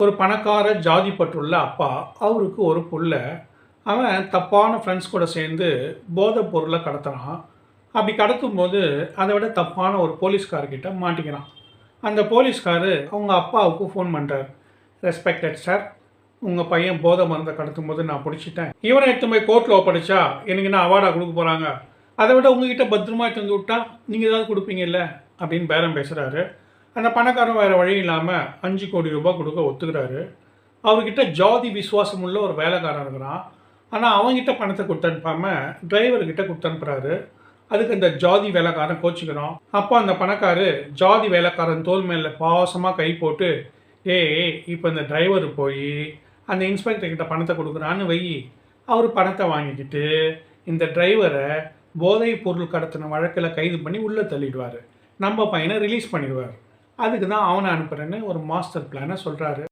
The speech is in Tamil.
ஒரு பணக்கார ஜாதி பற்றுள்ள அப்பா, அவருக்கு ஒரு புள்ள. அவன் தப்பான ஃப்ரெண்ட்ஸ் கூட சேர்ந்து போதைப் பொருள கடத்துறான். அப்படி கடத்தும்போது, அத விட தப்பான ஒரு போலீஸ்காரர்கிட்ட மாட்டிக்கிறான். அந்த போலீஸ்காரு அவங்க அப்பாவுக்கு ஃபோன் பண்றாரு. "ரெஸ்பெக்டட் சார், உங்க பையன் போதை மருந்த கடத்தும்போது நான் புடிச்சுட்டேன். இவன எடுத்துன்னு போய் கோர்ட்ல ஒப்படைச்சா, எனக்கு என்ன அவார்டா குடுக்க போறாங்க? அத விட உங்ககிட்ட பத்திரமா எடுத்து வந்து விட்டா, நீங்க ஏதாவது குடுப்பீங்கல்ல?" அப்படின்னு பேரம் பேசுறாரு. அந்த பணக்காரன் வேற வழி இல்லாம ₹5,00,00,000 குடுக்க ஒத்துக்கிறாரு. அவர்கிட்ட ஜாதி விசுவாசம் உள்ள ஒரு வேலைக்காரன் இருக்கிறான். ஆனா, அவன்கிட்ட பணத்த குடுத்து அனுப்பாம, டிரைவர் கிட்ட குடுத்து அனுப்புறாரு. அதுக்கு அந்த ஜாதி வேலைக்காரன் கோச்சுக்கிறான். அப்ப அந்த பணக்காரு ஜாதி வேலைக்காரன் தோள் மேல பாசமா கை போட்டு, "ஏய், இப்ப இந்த டிரைவர் போயி அந்த இன்ஸ்பெக்டர் கிட்ட பணத்த குடுக்குறான்னு வையி, அவரு பணத்த வாங்கிக்கிட்டு, இந்த டிரைவர போதைப் பொருள் கடத்தின வழக்குல கைது பண்ணி உள்ள தள்ளிடுவாரு. நம்ம பையன ரிலீஸ் பண்ணிடுவாரு. அதுக்கு தான் அவன அனுப்புறேன்னு ஒரு மாஸ்டர் பிளான சொல்றாரு."